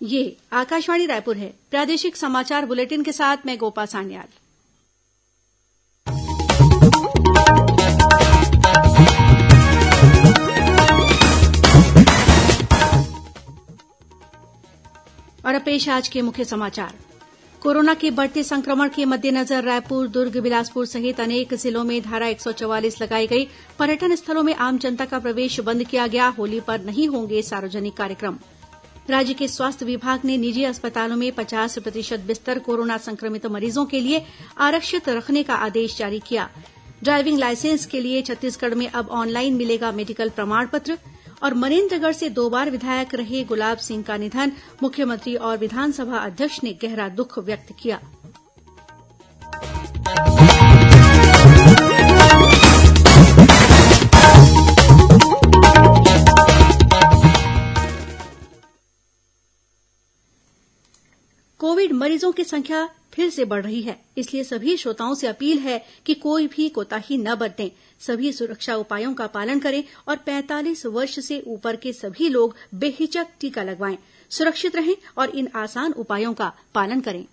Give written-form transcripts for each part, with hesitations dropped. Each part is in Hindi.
ये आकाशवाणी रायपुर है। प्रादेशिक समाचार बुलेटिन के साथ मैं गोपा सान्याल। और अब पेश आज के मुख्य समाचार। कोरोना के बढ़ते संक्रमण के मद्देनजर रायपुर, दुर्ग, बिलासपुर सहित अनेक जिलों में धारा 144 लगाई गई। पर्यटन स्थलों में आम जनता का प्रवेश बंद किया गया। होली पर नहीं होंगे सार्वजनिक कार्यक्रम। राज्य के स्वास्थ्य विभाग ने निजी अस्पतालों में 50% बिस्तर कोरोना संक्रमित मरीजों के लिए आरक्षित रखने का आदेश जारी किया। ड्राइविंग लाइसेंस के लिए छत्तीसगढ़ में अब ऑनलाइन मिलेगा मेडिकल प्रमाण पत्र। और मनेन्द्रगढ़ से 2 बार विधायक रहे गुलाब सिंह का निधन। मुख्यमंत्री और विधानसभा अध्यक्ष ने गहरा दुख व्यक्त किया। कोविड मरीजों की संख्या फिर से बढ़ रही है, इसलिए सभी श्रोताओं से अपील है कि कोई भी कोताही न बरतें। सभी सुरक्षा उपायों का पालन करें और 45 वर्ष से ऊपर के सभी लोग बेहिचक टीका लगवाएं। सुरक्षित रहें और इन आसान उपायों का पालन करें।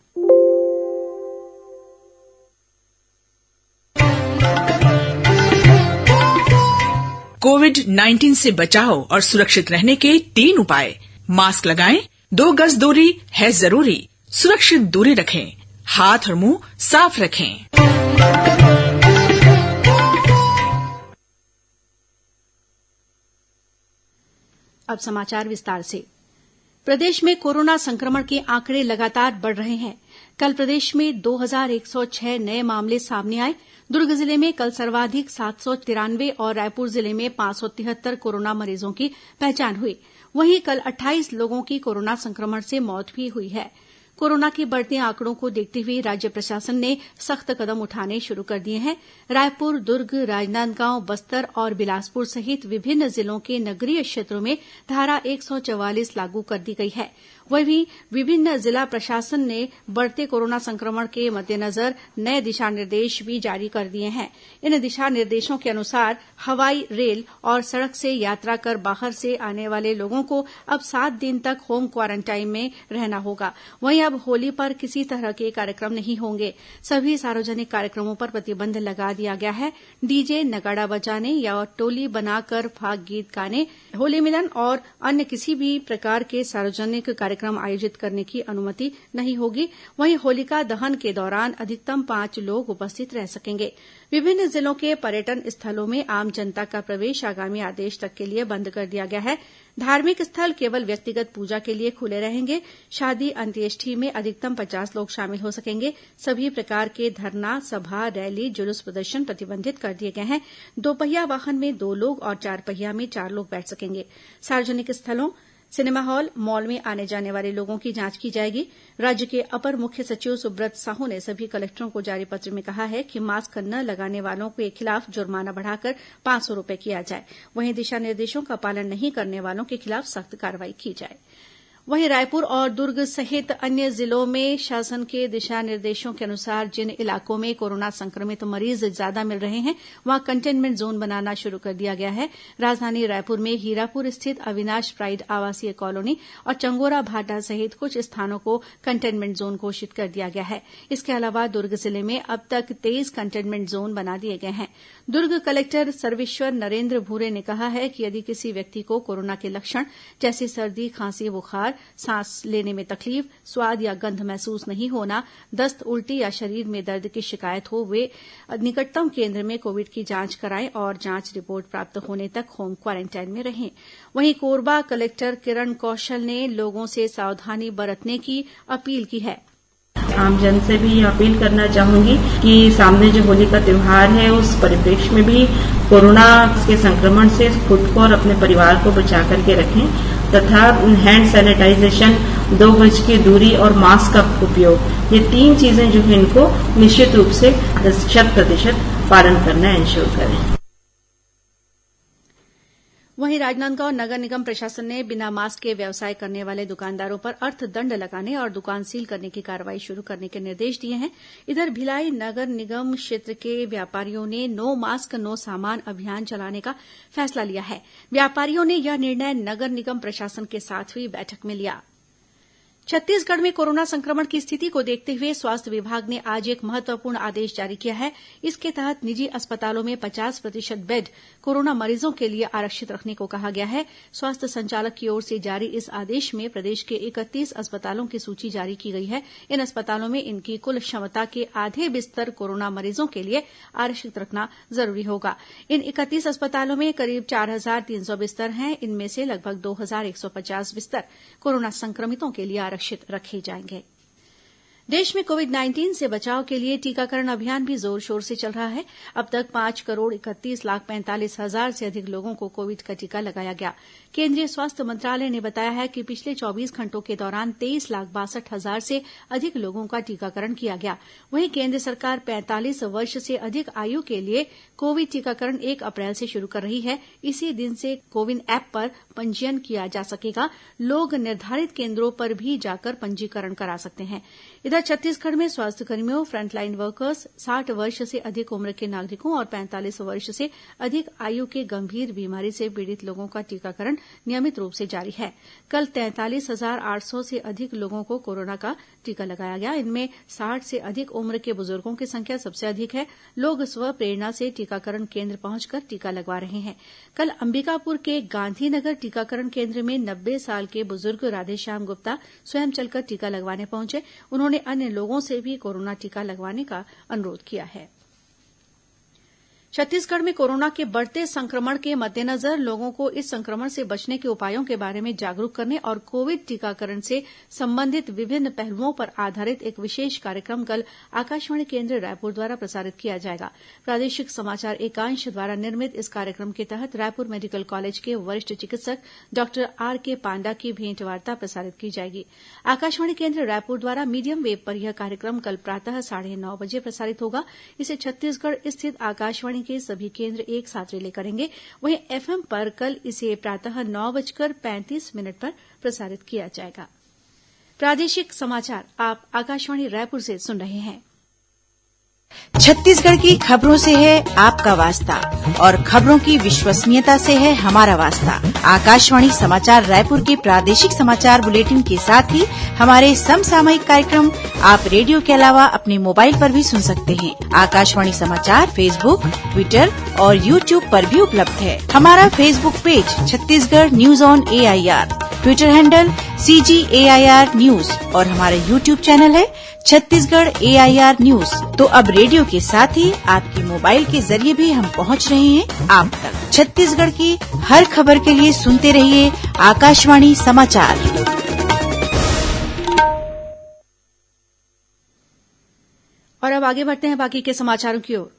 कोविड-19 से बचाव और सुरक्षित रहने के 3 उपाय। मास्क लगाएं, 2 गज दूरी है जरूरी, सुरक्षित दूरी रखें, हाथ और मुंह साफ रखें। अब समाचार विस्तार से। प्रदेश में कोरोना संक्रमण के आंकड़े लगातार बढ़ रहे हैं। कल प्रदेश में 2106 नए मामले सामने आए। दुर्ग जिले में कल सर्वाधिक 793 और रायपुर जिले में 573 कोरोना मरीजों की पहचान हुई। वहीं कल 28 लोगों की कोरोना संक्रमण से मौत भी हुई है। कोरोना के बढ़ते आंकड़ों को देखते हुए राज्य प्रशासन ने सख्त कदम उठाने शुरू कर दिए हैं। रायपुर, दुर्ग, राजनांदगांव, बस्तर और बिलासपुर सहित विभिन्न जिलों के नगरीय क्षेत्रों में धारा 144 लागू कर दी गई है। वहीं विभिन्न जिला प्रशासन ने बढ़ते कोरोना संक्रमण के मद्देनजर नए दिशा निर्देश भी जारी कर दिए हैं। इन दिशा निर्देशों के अनुसार हवाई, रेल और सड़क से यात्रा कर बाहर से आने वाले लोगों को अब 7 दिन तक होम क्वारंटाइन में रहना होगा। वहीं अब होली पर किसी तरह के कार्यक्रम नहीं होंगे। सभी सार्वजनिक कार्यक्रमों पर प्रतिबंध लगा दिया गया है। डीजे, नगाड़ा बजाने या टोली बनाकर फाग गीत गाने, होली मिलन और अन्य किसी भी प्रकार के सार्वजनिक कार्यक्रम आयोजित करने की अनुमति नहीं होगी। वहीं होलिका दहन के दौरान अधिकतम 5 लोग उपस्थित रह सकेंगे। विभिन्न जिलों के पर्यटन स्थलों में आम जनता का प्रवेश आगामी आदेश तक के लिए बंद कर दिया गया है। धार्मिक स्थल केवल व्यक्तिगत पूजा के लिए खुले रहेंगे। शादी, अंत्येष्टि में अधिकतम 50 लोग शामिल हो सकेंगे। सभी प्रकार के धरना, सभा, रैली, जुलूस प्रदर्शन प्रतिबंधित कर दिए गए हैं। 2 पहिया वाहन में 2 लोग और 4 पहिया में 4 लोग बैठ सकेंगे। सार्वजनिक स्थलों, सिनेमा हॉल, मॉल में आने जाने वाले लोगों की जांच की जाएगी। राज्य के अपर मुख्य सचिव सुब्रत साहू ने सभी कलेक्टरों को जारी पत्र में कहा है कि मास्क न लगाने वालों के खिलाफ जुर्माना बढ़ाकर 500 रूपये किया जाए। वहीं दिशा निर्देशों का पालन नहीं करने वालों के खिलाफ सख्त कार्रवाई की जाए। वहीं रायपुर और दुर्ग सहित अन्य जिलों में शासन के दिशा निर्देशों के अनुसार जिन इलाकों में कोरोना संक्रमित मरीज ज्यादा मिल रहे हैं वहां कंटेनमेंट जोन बनाना शुरू कर दिया गया है। राजधानी रायपुर में हीरापुर स्थित अविनाश प्राइड आवासीय कॉलोनी और चंगोरा भाटा सहित कुछ स्थानों को कंटेनमेंट जोन घोषित कर दिया गया है। इसके अलावा दुर्ग जिले में अब तक 23 कंटेनमेंट जोन बना दिए गए हैं। दुर्ग कलेक्टर सर्वेश्वर नरेन्द्र भूरे ने कहा है कि यदि किसी व्यक्ति को कोरोना के लक्षण जैसे सर्दी, खांसी, बुखार, सांस लेने में तकलीफ, स्वाद या गंध महसूस नहीं होना, दस्त, उल्टी या शरीर में दर्द की शिकायत हो, वे निकटतम केंद्र में कोविड की जांच कराएं और जांच रिपोर्ट प्राप्त होने तक होम क्वारंटाइन में रहें। वहीं कोरबा कलेक्टर किरण कौशल ने लोगों से सावधानी बरतने की अपील की है। आम जन से भी अपील करना चाहूंगी कि सामने जो होली का त्योहार है उस परिप्रेक्ष्य में भी कोरोना के संक्रमण से खुद को और अपने परिवार को बचा करके रखें तथा हैंड सैनिटाइजेशन, 2 गज की दूरी और मास्क का उपयोग, ये 3 चीजें जो है इनको निश्चित रूप से 100% पालन करना इंश्योर करें। वहीं राजनांदगांव नगर निगम प्रशासन ने बिना मास्क के व्यवसाय करने वाले दुकानदारों पर अर्थदंड लगाने और दुकान सील करने की कार्रवाई शुरू करने के निर्देश दिए हैं। इधर भिलाई नगर निगम क्षेत्र के व्यापारियों ने नो मास्क नो सामान अभियान चलाने का फैसला लिया है। व्यापारियों ने यह निर्णय नगर निगम प्रशासन के साथ हुई बैठक में लिया। छत्तीसगढ़ में कोरोना संक्रमण की स्थिति को देखते हुए स्वास्थ्य विभाग ने आज एक महत्वपूर्ण आदेश जारी किया है। इसके तहत निजी अस्पतालों में 50% बेड कोरोना मरीजों के लिए आरक्षित रखने को कहा गया है। स्वास्थ्य संचालक की ओर से जारी इस आदेश में प्रदेश के 31 अस्पतालों की सूची जारी की गई है। इन अस्पतालों में इनकी कुल क्षमता के आधे बिस्तर कोरोना मरीजों के लिए आरक्षित रखना जरूरी होगा। इन 31 अस्पतालों में करीब 4,300 बिस्तर हैं। इनमें से लगभग 2,150 बिस्तर कोरोना संक्रमितों के लिए आरक्षित रखे जाएंगे। देश में कोविड-19 से बचाव के लिए टीकाकरण अभियान भी जोर शोर से चल रहा है। अब तक 5,31,45,000 से अधिक लोगों को कोविड का टीका लगाया गया। केंद्रीय स्वास्थ्य मंत्रालय ने बताया है कि पिछले 24 घंटों के दौरान 23,62,000 से अधिक लोगों का टीकाकरण किया गया। वहीं केंद्र सरकार 45 वर्ष से अधिक आयु के लिए कोविड टीकाकरण 1 अप्रैल से शुरू कर रही है। इसी दिन से कोविन ऐप पर पंजीयन किया जा सकेगा। लोग निर्धारित केंद्रों पर भी जाकर पंजीकरण करा सकते हैं। इधर छत्तीसगढ़ में स्वास्थ्यकर्मियों, फ्रंटलाइन वर्कर्स, 60 वर्ष से अधिक उम्र के नागरिकों और 45 वर्ष से अधिक आयु के गंभीर बीमारी से पीड़ित लोगों का टीकाकरण नियमित रूप से जारी है। कल 43,800 से अधिक लोगों को कोरोना का टीका लगाया गया। इनमें 60 से अधिक उम्र के बुजुर्गों की संख्या सबसे अधिक है। लोग स्व प्रेरणा से टीकाकरण केंद्र पहुंचकर टीका लगवा रहे हैं। कल अंबिकापुर के गांधीनगर टीकाकरण केंद्र में 90 साल के बुजुर्ग राधेश्याम गुप्ता स्वयं चलकर टीका लगवाने पहुंचे। उन्होंने अन्य लोगों से भी कोरोना टीका लगवाने का अनुरोध किया है। छत्तीसगढ़ में कोरोना के बढ़ते संक्रमण के मद्देनजर लोगों को इस संक्रमण से बचने के उपायों के बारे में जागरूक करने और कोविड टीकाकरण से संबंधित विभिन्न पहलुओं पर आधारित एक विशेष कार्यक्रम कल आकाशवाणी केंद्र रायपुर द्वारा प्रसारित किया जाएगा। प्रादेशिक समाचार एकांश द्वारा निर्मित इस कार्यक्रम के तहत रायपुर मेडिकल कॉलेज के वरिष्ठ चिकित्सक डॉक्टर आरके पांडा की भेंटवार्ता प्रसारित की जाएगी। आकाशवाणी केंद्र रायपुर द्वारा मीडियम वेव पर यह कार्यक्रम कल प्रातः 9:30 बजे प्रसारित होगा। इसे छत्तीसगढ़ स्थित आकाशवाणी के सभी केंद्र एक साथ रिले करेंगे। वहीं एफएम पर कल इसे प्रातः 9:35 पर प्रसारित किया जाएगा। प्रादेशिक समाचार आप आकाशवाणी रायपुर से सुन रहे हैं। छत्तीसगढ़ की खबरों से है आपका वास्ता और खबरों की विश्वसनीयता से है हमारा वास्ता। आकाशवाणी समाचार रायपुर के प्रादेशिक समाचार बुलेटिन के साथ ही हमारे समसामयिक कार्यक्रम आप रेडियो के अलावा अपने मोबाइल पर भी सुन सकते हैं। आकाशवाणी समाचार फेसबुक, ट्विटर और यूट्यूब पर भी उपलब्ध है। हमारा Facebook page Chhattisgarh news on AIR, Twitter handle CGAIR news और हमारा यूट्यूब चैनल है छत्तीसगढ़ AIR न्यूज। तो अब रेडियो के साथ ही आपके मोबाइल के जरिए भी हम पहुंच रहे हैं आप तक। छत्तीसगढ़ की हर खबर के लिए सुनते रहिए आकाशवाणी समाचार। और अब आगे बढ़ते हैं बाकी के समाचारों की ओर।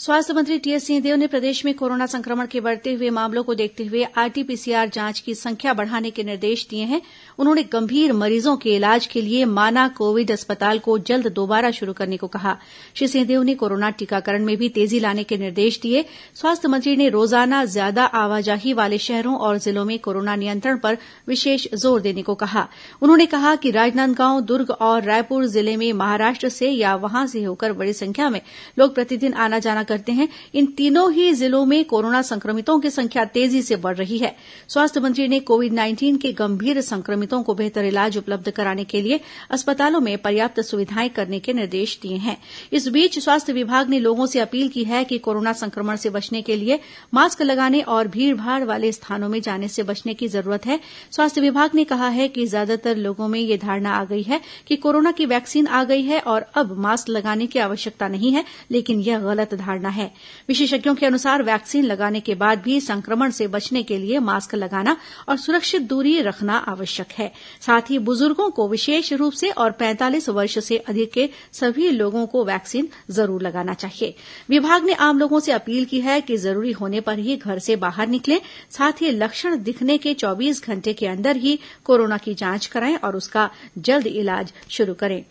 स्वास्थ्य मंत्री टीएस सिंहदेव ने प्रदेश में कोरोना संक्रमण के बढ़ते हुए मामलों को देखते हुए आरटीपीसीआर जांच की संख्या बढ़ाने के निर्देश दिए हैं। उन्होंने गंभीर मरीजों के इलाज के लिए माना कोविड अस्पताल को जल्द दोबारा शुरू करने को कहा। श्री सिंहदेव ने कोरोना टीकाकरण में भी तेजी लाने के निर्देश दिए। स्वास्थ्य मंत्री ने रोजाना ज्यादा आवाजाही वाले शहरों और जिलों में कोरोना नियंत्रण पर विशेष जोर देने को कहा। उन्होंने कहा कि राजनांदगांव, दुर्ग और रायपुर जिले में महाराष्ट्र से या वहां से होकर बड़ी संख्या में लोग प्रतिदिन आना जाना करते हैं। इन तीनों ही जिलों में कोरोना संक्रमितों की संख्या तेजी से बढ़ रही है। स्वास्थ्य मंत्री ने कोविड-19 के गंभीर संक्रमितों को बेहतर इलाज उपलब्ध कराने के लिए अस्पतालों में पर्याप्त सुविधाएं करने के निर्देश दिए हैं। इस बीच स्वास्थ्य विभाग ने लोगों से अपील की है कि कोरोना संक्रमण से बचने के लिए मास्क लगाने और भीड़भाड़ वाले स्थानों में जाने से बचने की जरूरत है। स्वास्थ्य विभाग ने कहा है कि ज्यादातर लोगों में यह धारणा आ गई है कि कोरोना की वैक्सीन आ गई है और अब मास्क लगाने की आवश्यकता नहीं है, लेकिन यह गलत धारणा है। विशेषज्ञों के अनुसार वैक्सीन लगाने के बाद भी संक्रमण से बचने के लिए मास्क लगाना और सुरक्षित दूरी रखना आवश्यक है। साथ ही बुजुर्गों को विशेष रूप से और 45 वर्ष से अधिक के सभी लोगों को वैक्सीन जरूर लगाना चाहिए। विभाग ने आम लोगों से अपील की है कि जरूरी होने पर ही घर से बाहर निकलें। साथ ही लक्षण दिखने के 24 घंटे के अंदर ही कोरोना की जांच कराएं और उसका जल्द इलाज शुरू करें।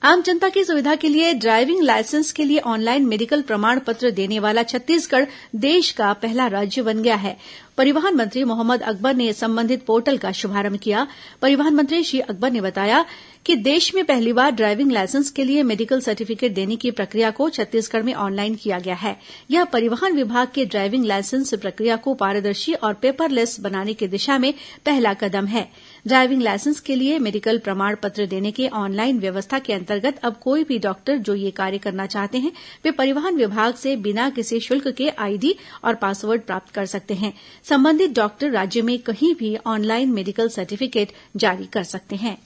आम जनता की सुविधा के लिए ड्राइविंग लाइसेंस के लिए ऑनलाइन मेडिकल प्रमाण पत्र देने वाला छत्तीसगढ़ देश का पहला राज्य बन गया है। परिवहन मंत्री मोहम्मद अकबर ने संबंधित पोर्टल का शुभारंभ किया। परिवहन मंत्री श्री अकबर ने बताया कि देश में पहली बार ड्राइविंग लाइसेंस के लिए मेडिकल सर्टिफिकेट देने की प्रक्रिया को छत्तीसगढ़ में ऑनलाइन किया गया है। यह परिवहन विभाग के ड्राइविंग लाइसेंस प्रक्रिया को पारदर्शी और पेपरलेस बनाने की दिशा में पहला कदम है। ड्राइविंग लाइसेंस के लिए मेडिकल प्रमाण पत्र देने के ऑनलाइन व्यवस्था के अंतर्गत अब कोई भी डॉक्टर जो ये कार्य करना चाहते हैं वे परिवहन विभाग से बिना किसी शुल्क के आईडी और पासवर्ड प्राप्त कर सकते हैं। संबंधित डॉक्टर राज्य में कहीं भी ऑनलाइन मेडिकल सर्टिफिकेट जारी कर सकते हैं।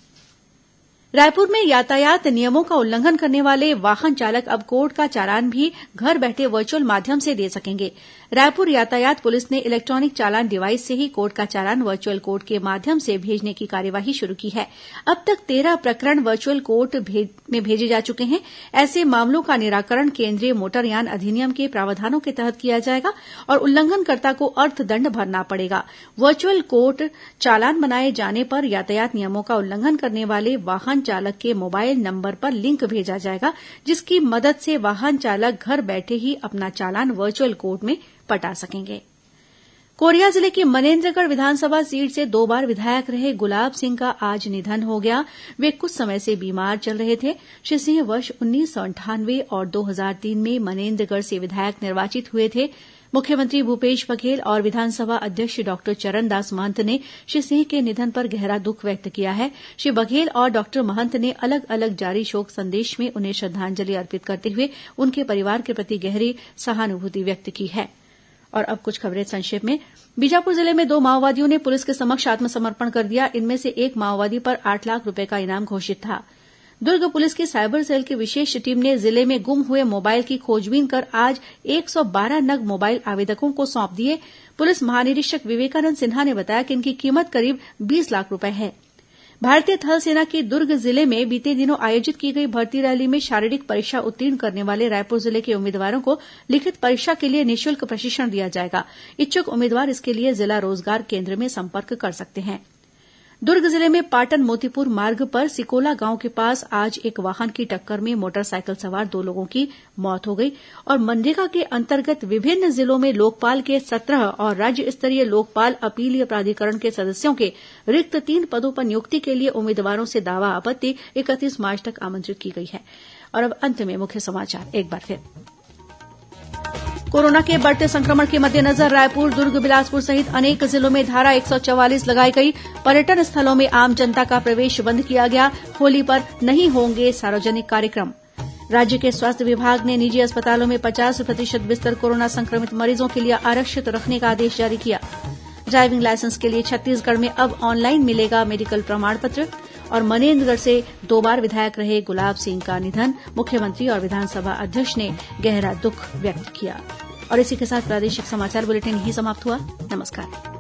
रायपुर में यातायात नियमों का उल्लंघन करने वाले वाहन चालक अब कोर्ट का चालान भी घर बैठे वर्चुअल माध्यम से दे सकेंगे। रायपुर यातायात पुलिस ने इलेक्ट्रॉनिक चालान डिवाइस से ही कोर्ट का चालान वर्चुअल कोर्ट के माध्यम से भेजने की कार्यवाही शुरू की है। अब तक 13 प्रकरण वर्चुअल कोर्ट में भेजे जा चुके हैं। ऐसे मामलों का निराकरण केंद्रीय मोटरयान अधिनियम के प्रावधानों के तहत किया जाएगा और उल्लंघनकर्ता को अर्थदंड भरना पड़ेगा। वर्चुअल कोर्ट चालान बनाए जाने पर यातायात नियमों का उल्लंघन करने वाले वाहन चालक के मोबाइल नंबर पर लिंक भेजा जाएगा, जिसकी मदद से वाहन चालक घर बैठे ही अपना चालान वर्चुअल कोर्ट में पटा सकेंगे। कोरिया जिले की मनेन्द्रगढ़ विधानसभा सीट से 2 बार विधायक रहे गुलाब सिंह का आज निधन हो गया। वे कुछ समय से बीमार चल रहे थे। श्री सिंह वर्ष 1998 और 2003 में मनेन्द्रगढ़ से विधायक निर्वाचित हुए थे। मुख्यमंत्री भूपेश बघेल और विधानसभा अध्यक्ष डॉक्टर चरणदास महंत ने श्री सिंह के निधन पर गहरा दुख व्यक्त किया है। श्री बघेल और डॉक्टर महंत ने अलग अलग जारी शोक संदेश में उन्हें श्रद्धांजलि अर्पित करते हुए उनके परिवार के प्रति गहरी सहानुभूति व्यक्त की है। और अब कुछ खबरें संक्षेप में। बीजापुर जिले में 2 माओवादियों ने पुलिस के समक्ष आत्मसमर्पण कर दिया। इनमें से एक माओवादी पर 8 लाख रूपये का इनाम घोषित था। दुर्ग पुलिस की साइबर सेल की विशेष टीम ने जिले में गुम हुए मोबाइल की खोजबीन कर आज 112 नग मोबाइल आवेदकों को सौंप दिए। पुलिस महानिरीक्षक विवेकानंद सिन्हा ने बताया कि इनकी कीमत करीब 20 लाख रूपये है। भारतीय थल सेना की दुर्ग जिले में बीते दिनों आयोजित की गई भर्ती रैली में शारीरिक परीक्षा उत्तीर्ण करने वाले रायपुर जिले के उम्मीदवारों को लिखित परीक्षा के लिए निःशुल्क प्रशिक्षण दिया जाएगा। इच्छुक उम्मीदवार इसके लिए जिला रोजगार केंद्र में संपर्क कर सकते हैं। दुर्ग जिले में पाटन मोतीपुर मार्ग पर सिकोला गांव के पास आज एक वाहन की टक्कर में मोटरसाइकिल सवार 2 लोगों की मौत हो गई और मनरेगा के अंतर्गत विभिन्न जिलों में लोकपाल के 17 और राज्य स्तरीय लोकपाल अपीलीय प्राधिकरण के सदस्यों के रिक्त 3 पदों पर नियुक्ति के लिए उम्मीदवारों से दावा आपत्ति 31 मार्च तक आमंत्रित की गई है। और अब अंत में मुख्य समाचार एक बार फिर। कोरोना के बढ़ते संक्रमण के मद्देनजर रायपुर, दुर्ग, बिलासपुर सहित अनेक जिलों में धारा 144 लगाई गई। पर्यटन स्थलों में आम जनता का प्रवेश बंद किया गया। होली पर नहीं होंगे सार्वजनिक कार्यक्रम। राज्य के स्वास्थ्य विभाग ने निजी अस्पतालों में 50% बिस्तर कोरोना संक्रमित मरीजों के लिए आरक्षित रखने का आदेश जारी किया। ड्राइविंग लाइसेंस के लिए छत्तीसगढ़ में अब ऑनलाइन मिलेगा मेडिकल प्रमाण पत्र। और मनेन्द्रगढ़ से 2 बार विधायक रहे गुलाब सिंह का निधन, मुख्यमंत्री और विधानसभा अध्यक्ष ने गहरा दुख व्यक्त किया। और इसी के साथ प्रादेशिक समाचार बुलेटिन यही समाप्त हुआ। नमस्कार।